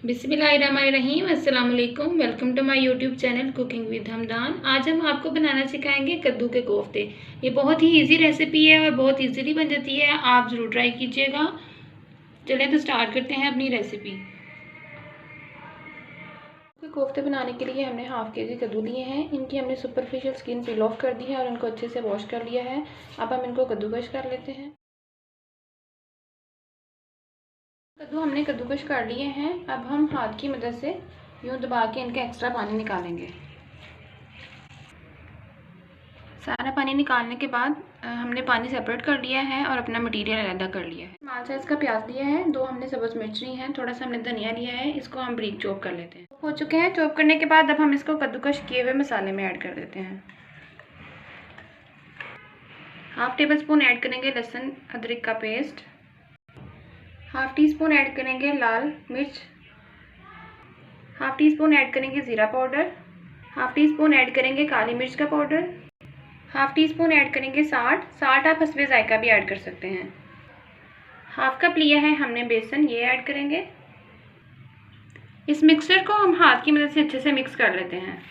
बिस्मिल्लाहिर्रहमानिर्रहीम। अस्सलाम वालेकुम। Welcome to my YouTube channel cooking with Hamdan. आज हम आपको बनाना सिखाएंगे कद्दू के कोफ्ते। ये बहुत ही इजी रेसिपी है और बहुत इजीली बन जाती है। आप ज़रूर ट्राई कीजिएगा। चलें तो स्टार्ट करते हैं अपनी रेसिपी। कोफ्ते बनाने के लिए हमने हाफ केजी कद्दू लिए हैं। इनकी हमने सुपरफिशियल स्किन पील ऑफ कर दी है और इनको अच्छे से वॉश कर लिया है। अब हम इनको कद्दूकश कर लेते हैं। कद्दू हमने कद्दूकश कर लिए हैं। अब हम हाथ की मदद से यूँ दबा के इनका एक्स्ट्रा पानी निकालेंगे। सारा पानी निकालने के बाद हमने पानी सेपरेट कर लिया है और अपना मटेरियल अलग कर लिया है। स्मॉल साइज़ का प्याज लिया है, 2 हमने सब्ज़ मिर्च ली हैं, थोड़ा सा हमने धनिया लिया है। इसको हम बारीक चॉप कर लेते हैं। हो चुके हैं चॉप करने के बाद अब हम इसको कद्दूकश किए हुए मसाले में ऐड कर देते हैं। हाफ टेबल स्पून ऐड करेंगे लहसुन अदरक का paste. Half teaspoon add करेंगे लाल मिर्च। हाफ टी स्पून ऐड करेंगे ज़ीरा powder. Half teaspoon add करेंगे काली मिर्च का powder. Half teaspoon add करेंगे साल्ट आप हस्बे जायका भी ऐड कर सकते हैं। हाफ कप लिया है हमने बेसन, ये ऐड करेंगे। इस मिक्सचर को हम हाथ की मदद से अच्छे से मिक्स कर लेते हैं।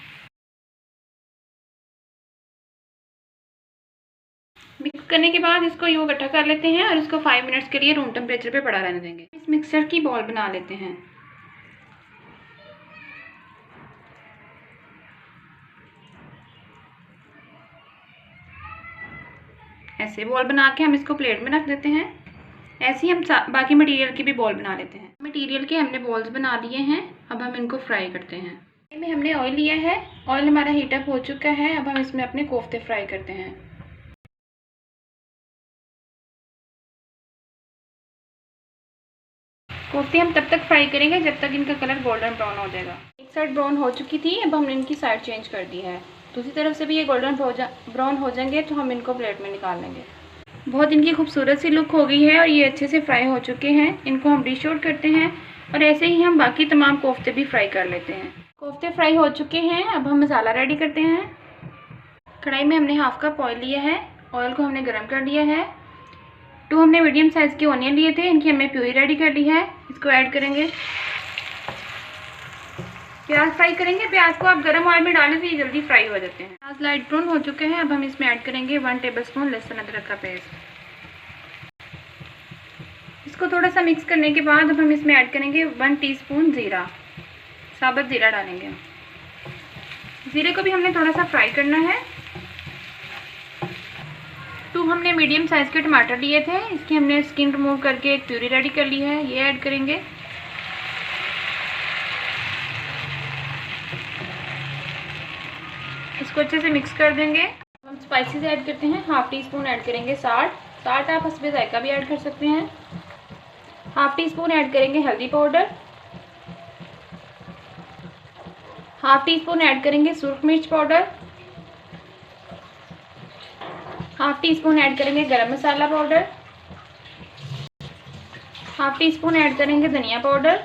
मिक्स करने के बाद इसको यूँ इकट्ठा कर लेते हैं और इसको 5 मिनट्स के लिए रूम टेम्परेचर पे पड़ा रहने देंगे। इस मिक्सचर की बॉल बना लेते हैं। ऐसे बॉल बना के हम इसको प्लेट में रख देते हैं। ऐसे ही हम बाकी मटेरियल की भी बॉल बना लेते हैं। मटेरियल के हमने बॉल्स बना लिए हैं। अब हम इनको फ्राई करते हैं। में हमने ऑयल लिया है, ऑयल हमारा हीटअप हो चुका है। अब हम इसमें अपने कोफ्ते फ्राई करते हैं। कोफ्ते हम तब तक फ्राई करेंगे जब तक इनका कलर गोल्डन ब्राउन हो जाएगा। एक साइड ब्राउन हो चुकी थी, अब हमने इनकी साइड चेंज कर दी है। दूसरी तरफ से भी ये गोल्डन ब्राउन हो जाएंगे तो हम इनको प्लेट में निकाल लेंगे। बहुत इनकी खूबसूरत सी लुक हो गई है और ये अच्छे से फ्राई हो चुके हैं। इनको हम डिश आउट करते हैं और ऐसे ही हम बाकी तमाम कोफ्ते भी फ्राई कर लेते हैं। कोफ्ते फ्राई हो चुके हैं। अब हम मसाला रेडी करते हैं। कढ़ाई में हमने हाफ कप ऑयल लिया है। ऑयल को हमने गर्म कर लिया है। 2 हमने मीडियम साइज़ के ऑनियन लिए थे, इनकी हमने प्यूरी रेडी कर ली है। इसको ऐड करेंगे। प्याज फ्राई करेंगे। प्याज को आप गर्म ऑयल में डालें तो ये जल्दी फ्राई हो जाते हैं। प्याज लाइट ब्राउन हो चुके हैं। अब हम इसमें ऐड करेंगे 1 टेबल स्पून लहसुन अदरक का पेस्ट। इसको थोड़ा सा मिक्स करने के बाद अब हम इसमें ऐड करेंगे 1 टीस्पून ज़ीरा, साबुत ज़ीरा डालेंगे। ज़ीरे को भी हमने थोड़ा सा फ्राई करना है। 2 हमने मीडियम साइज़ के टमाटर लिए थे, इसकी हमने स्किन रिमूव करके एक प्यूरी रेडी कर ली है, ये ऐड करेंगे। इसको अच्छे से मिक्स कर देंगे। हम स्पाइसेस ऐड करते हैं। हाफ टी स्पून ऐड करेंगे साल्ट आप हस्बे जायका भी ऐड कर सकते हैं। हाफ टी स्पून ऐड करेंगे हल्दी powder. Half teaspoon add करेंगे सुरख मिर्च powder. Half teaspoon add करेंगे गरम मसाला powder. Half teaspoon add करेंगे धनिया पाउडर।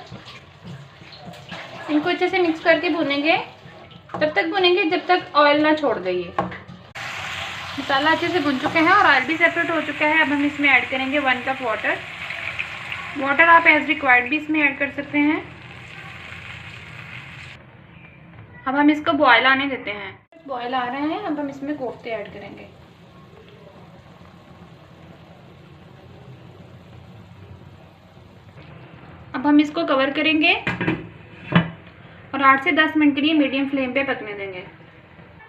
इनको अच्छे से मिक्स करके भूनेंगे। तब तक भुनेंगे जब तक ऑयल ना छोड़ दे। ये मसाला अच्छे से भुन चुका है और ऑयल भी सेपरेट हो चुका है। अब हम इसमें ऐड करेंगे 1 कप वाटर आप एज रिक्वायर्ड भी इसमें ऐड कर सकते हैं। अब हम इसको बॉयल आने देते हैं। बॉयल आ रहे हैं। अब हम इसमें कोफ्ते ऐड करेंगे। अब हम इसको कवर करेंगे और 8 से 10 मिनट के लिए मीडियम फ्लेम पे पकने देंगे।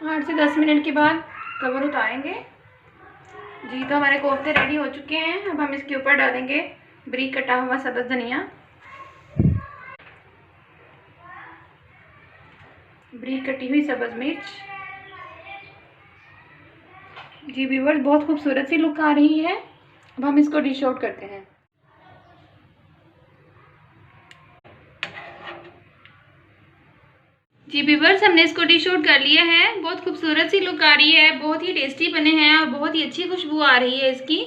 8 से 10 मिनट के बाद कवर उतारेंगे। जी तो हमारे कोफ्ते रेडी हो चुके हैं। अब हम इसके ऊपर डालेंगे बारीक कटा हुआ सब्ज़ धनिया, बारीक कटी हुई सब्ज़ मिर्च। जी व्यूअर्स, बहुत खूबसूरत सी लुक आ रही है। अब हम इसको डिश आउट करते हैं। जी व्यूअर्स, हमने इसको डिश आउट कर लिया है। बहुत खूबसूरत सी लुक आ रही है, बहुत ही टेस्टी बने हैं और बहुत ही अच्छी खुशबू आ रही है इसकी।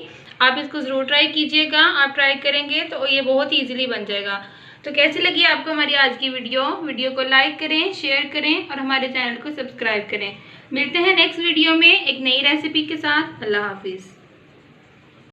आप इसको ज़रूर ट्राई कीजिएगा। आप ट्राई करेंगे तो ये बहुत ही ईजिली बन जाएगा। तो कैसी लगी आपको हमारी आज की वीडियो को लाइक करें, शेयर करें और हमारे चैनल को सब्सक्राइब करें। मिलते हैं नेक्स्ट वीडियो में एक नई रेसिपी के साथ। अल्लाह हाफिज़।